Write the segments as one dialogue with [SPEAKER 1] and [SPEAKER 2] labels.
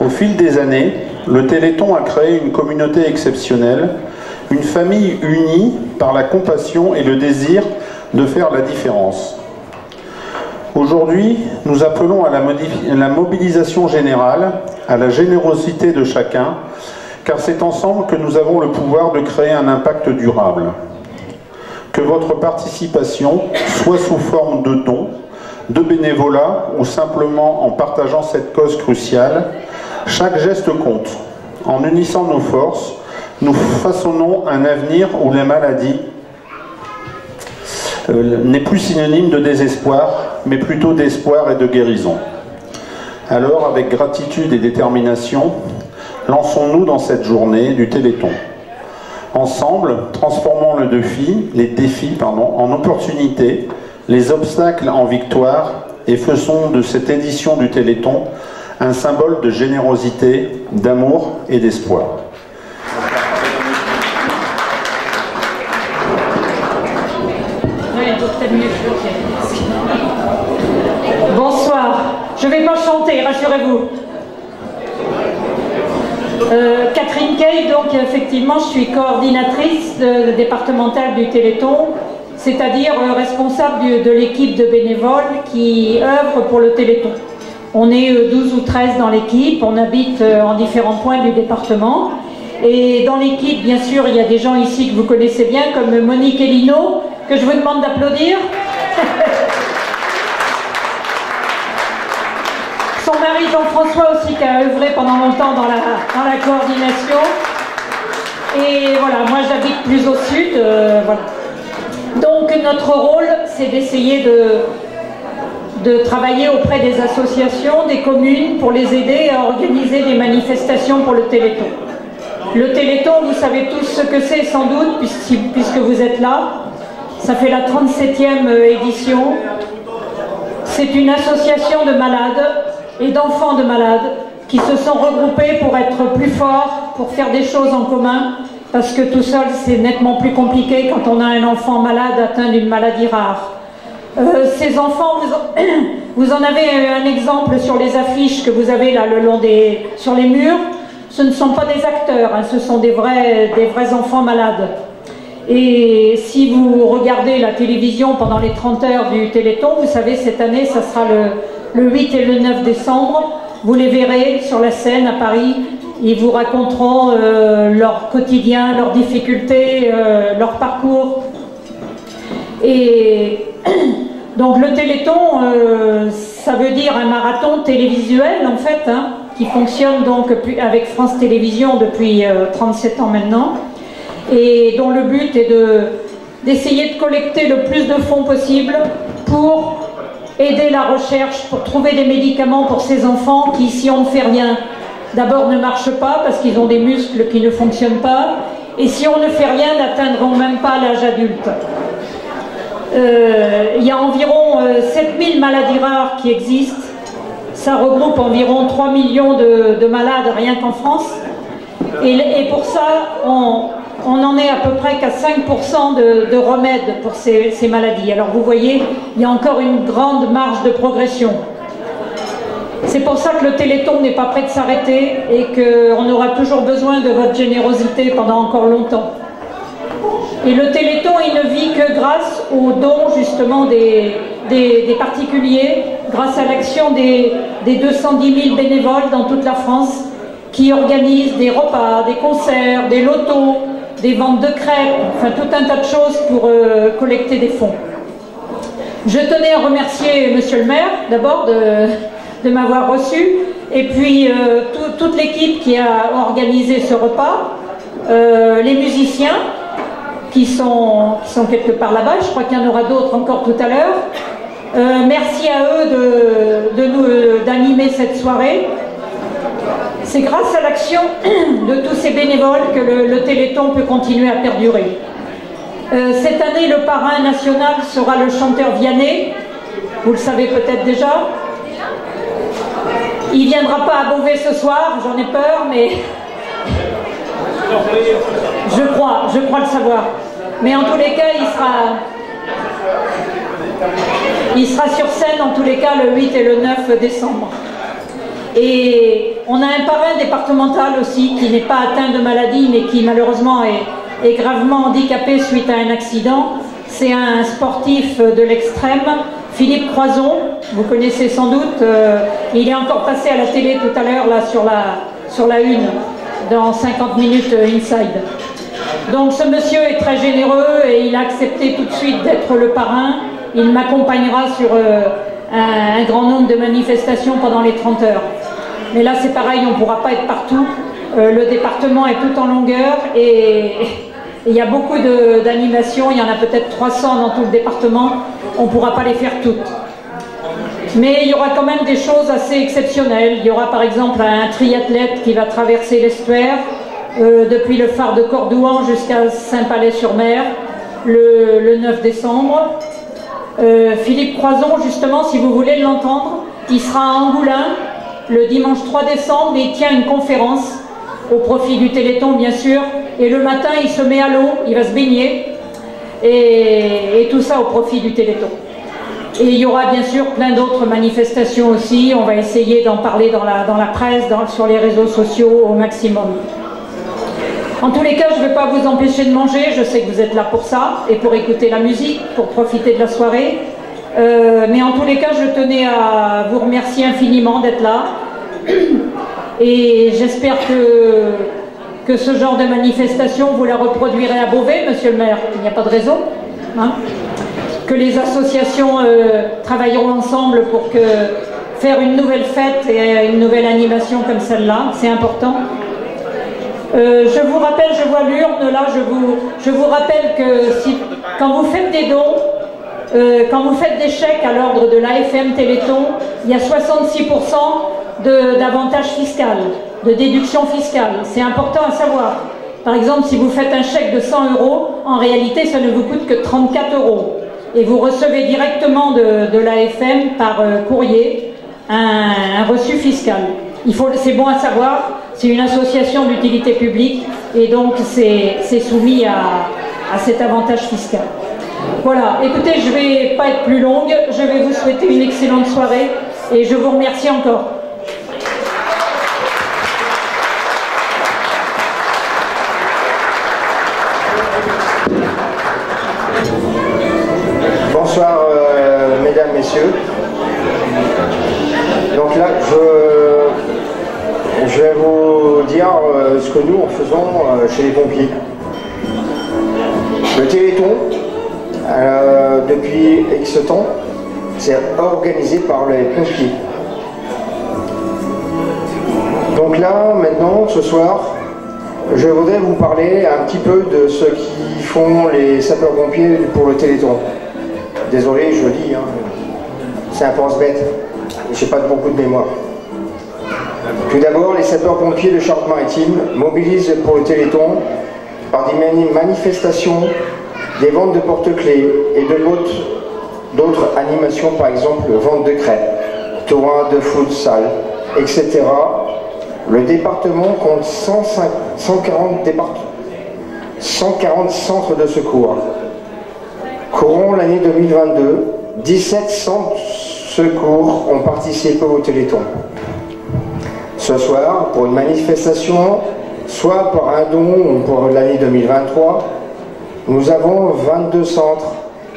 [SPEAKER 1] Au fil des années, le Téléthon a créé une communauté exceptionnelle, une famille unie par la compassion et le désir de faire la différence. Aujourd'hui, nous appelons à la mobilisation générale, à la générosité de chacun, car c'est ensemble que nous avons le pouvoir de créer un impact durable. Que votre participation soit sous forme de dons, de bénévolat ou simplement en partageant cette cause cruciale, chaque geste compte. En unissant nos forces, nous façonnons un avenir où la maladie n'est plus synonyme de désespoir, mais plutôt d'espoir et de guérison. Alors, avec gratitude et détermination, lançons-nous dans cette journée du Téléthon. Ensemble, transformons les défis en opportunités, les obstacles en victoire, et faisons de cette édition du Téléthon un symbole de générosité, d'amour et d'espoir.
[SPEAKER 2] Bonsoir. Je ne vais pas chanter, rassurez-vous. Catherine Kay, donc effectivement, je suis coordinatrice départementale du Téléthon, c'est-à-dire responsable de l'équipe de bénévoles qui œuvrent pour le Téléthon. On est 12 ou 13 dans l'équipe, on habite en différents points du département. Et dans l'équipe, bien sûr, il y a des gens ici que vous connaissez bien, comme Monique Elino, que je vous demande d'applaudir. Son mari Jean-François aussi, qui a œuvré pendant longtemps dans la coordination. Et voilà, moi j'habite plus au sud. Voilà. Donc notre rôle, c'est d'essayer de travailler auprès des associations, des communes, pour les aider à organiser des manifestations pour le Téléthon. Le Téléthon, vous savez tous ce que c'est sans doute, puisque vous êtes là. Ça fait la 37e édition. C'est une association de malades et d'enfants de malades qui se sont regroupés pour être plus forts, pour faire des choses en commun, parce que tout seul, c'est nettement plus compliqué quand on a un enfant malade atteint d'une maladie rare. Ces enfants, vous en avez un exemple sur les affiches que vous avez là le long sur les murs. Ce ne sont pas des acteurs, hein, ce sont des vrais enfants malades. Et si vous regardez la télévision pendant les 30 heures du Téléthon, vous savez, cette année, ça sera le 8 et le 9 décembre. Vous les verrez sur la scène à Paris. Ils vous raconteront leur quotidien, leurs difficultés, leur parcours. Et donc le Téléthon, ça veut dire un marathon télévisuel en fait, hein, qui fonctionne donc avec France Télévisions depuis 37 ans maintenant, et dont le but est d'essayer de collecter le plus de fonds possible pour aider la recherche, pour trouver des médicaments pour ces enfants qui, si on ne fait rien, d'abord ne marchent pas parce qu'ils ont des muscles qui ne fonctionnent pas, et si on ne fait rien, n'atteindront même pas l'âge adulte. Il y a environ 7000 maladies rares qui existent. Ça regroupe environ 3 millions de malades rien qu'en France. Et pour ça, on en est à peu près qu'à 5% de remèdes pour ces maladies. Alors vous voyez, il y a encore une grande marge de progression. C'est pour ça que le Téléthon n'est pas prêt de s'arrêter et qu'on aura toujours besoin de votre générosité pendant encore longtemps. Et le Téléthon, il ne vit que grâce aux dons justement des particuliers, grâce à l'action des 210 000 bénévoles dans toute la France qui organisent des repas, des concerts, des lotos, des ventes de crêpes, enfin tout un tas de choses pour collecter des fonds. Je tenais à remercier Monsieur le maire d'abord de m'avoir reçu, et puis toute l'équipe qui a organisé ce repas, les musiciens qui sont quelque part là-bas, je crois qu'il y en aura d'autres encore tout à l'heure. Merci à eux d'animer cette soirée. C'est grâce à l'action de tous ces bénévoles que le Téléthon peut continuer à perdurer. Cette année, le parrain national sera le chanteur Vianney, vous le savez peut-être déjà. Il ne viendra pas à Beauvais ce soir, j'en ai peur, mais je crois le savoir. Mais en tous les cas, il sera sur scène en tous les cas le 8 et le 9 décembre. Et on a un parrain départemental aussi qui n'est pas atteint de maladie mais qui malheureusement est gravement handicapé suite à un accident. C'est un sportif de l'extrême, Philippe Croison, vous connaissez sans doute, il est encore passé à la télé tout à l'heure là sur la une, dans 50 minutes Inside. Donc ce monsieur est très généreux et il a accepté tout de suite d'être le parrain. Il m'accompagnera sur un grand nombre de manifestations pendant les 30 heures. Mais là c'est pareil, on ne pourra pas être partout. Le département est tout en longueur et il y a beaucoup d'animations, il y en a peut-être 300 dans tout le département, on ne pourra pas les faire toutes. Mais il y aura quand même des choses assez exceptionnelles. Il y aura par exemple un triathlète qui va traverser l'estuaire depuis le phare de Cordouan jusqu'à Saint-Palais-sur-Mer le 9 décembre. Philippe Croison, justement, si vous voulez l'entendre, il sera à Angoulins le dimanche 3 décembre et il tient une conférence au profit du Téléthon, bien sûr. Et le matin, il se met à l'eau, il va se baigner, et tout ça au profit du Téléthon. Et il y aura bien sûr plein d'autres manifestations aussi. On va essayer d'en parler dans la presse, sur les réseaux sociaux au maximum. En tous les cas, je ne vais pas vous empêcher de manger. Je sais que vous êtes là pour ça et pour écouter la musique, pour profiter de la soirée. Mais en tous les cas, je tenais à vous remercier infiniment d'être là. Et j'espère que ce genre de manifestation, vous la reproduirez à Beauvais, monsieur le maire. Il n'y a pas de raison. Hein, que les associations travailleront ensemble pour faire une nouvelle fête et une nouvelle animation comme celle-là. C'est important. Je vous rappelle, je vois l'urne là, je vous rappelle que quand vous faites des dons, quand vous faites des chèques à l'ordre de l'AFM Téléthon, il y a 66% d'avantages fiscaux, de déduction fiscale. C'est important à savoir. Par exemple, si vous faites un chèque de 100 €, en réalité, ça ne vous coûte que 34 €. Et vous recevez directement de l'AFM par courrier un reçu fiscal. C'est bon à savoir, c'est une association d'utilité publique et donc c'est soumis à cet avantage fiscal. Voilà, écoutez, je ne vais pas être plus longue, je vais vous souhaiter une excellente soirée et je vous remercie encore.
[SPEAKER 3] Bonsoir mesdames, messieurs. Donc là, je vais vous dire ce que nous faisons chez les pompiers. Le Téléthon, depuis X temps, c'est organisé par les pompiers. Donc là, maintenant, ce soir, je voudrais vous parler un petit peu de ce qui font les sapeurs-pompiers pour le Téléthon. Désolé, je dis, hein, c'est un pense-bête, j'ai pas beaucoup de mémoire. Tout d'abord, les sapeurs-pompiers de Charente-Maritime mobilisent pour le Téléthon par des manifestations, des ventes de porte-clés et d'autres animations, par exemple vente de crêpes, tournois de futsal, etc. Le département compte 140 centres de secours. Courant l'année 2022, 17 centres secours ont participé au Téléthon. Ce soir, pour une manifestation, soit par un don ou pour l'année 2023, nous avons 22 centres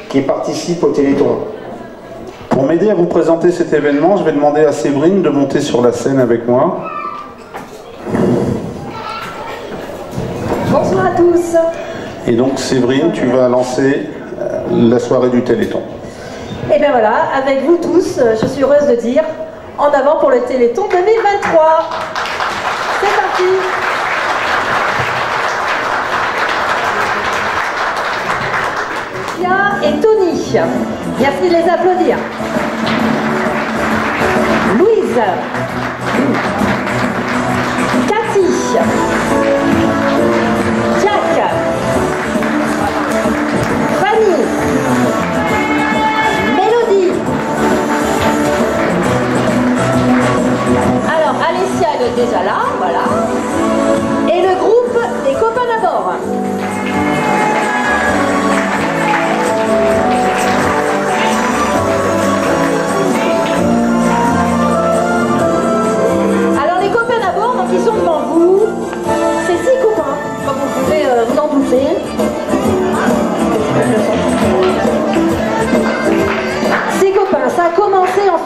[SPEAKER 3] qui participent au Téléthon.
[SPEAKER 1] Pour m'aider à vous présenter cet événement, je vais demander à Séverine de monter sur la scène avec moi.
[SPEAKER 4] Bonsoir à tous.
[SPEAKER 1] Et donc Séverine, tu vas lancer la soirée du Téléthon.
[SPEAKER 4] Et bien voilà, avec vous tous, je suis heureuse de dire en avant pour le Téléthon 2023. C'est parti. Tia et Tony, merci de les applaudir. Louise, Cathy, Jack, Fanny, Mélodie. Alors Alessia elle est déjà là, voilà. Et le groupe des copains d'abord.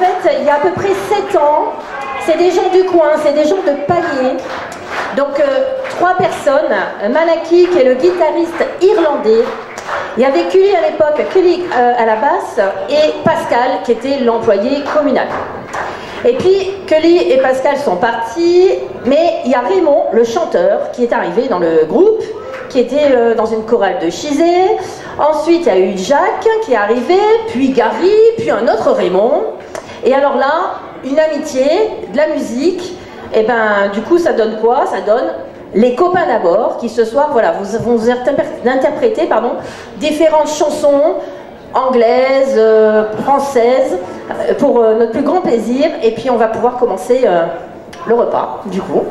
[SPEAKER 4] fait, il y a à peu près 7 ans, c'est des gens du coin, c'est des gens de Paillé. Donc 3 personnes, Malaki qui est le guitariste irlandais, il y avait Cully à l'époque, Cully à la basse, et Pascal qui était l'employé communal. Et puis Cully et Pascal sont partis, mais il y a Raymond, le chanteur, qui est arrivé dans le groupe, qui était dans une chorale de Chizé. Ensuite, il y a eu Jacques qui est arrivé, puis Gary, puis un autre Raymond. Et alors là, une amitié, de la musique, et ben du coup ça donne quoi? Ça donne les copains d'abord, qui ce soir, voilà, vont vous interpréter différentes chansons anglaises, françaises, pour notre plus grand plaisir. Et puis on va pouvoir commencer le repas, du coup.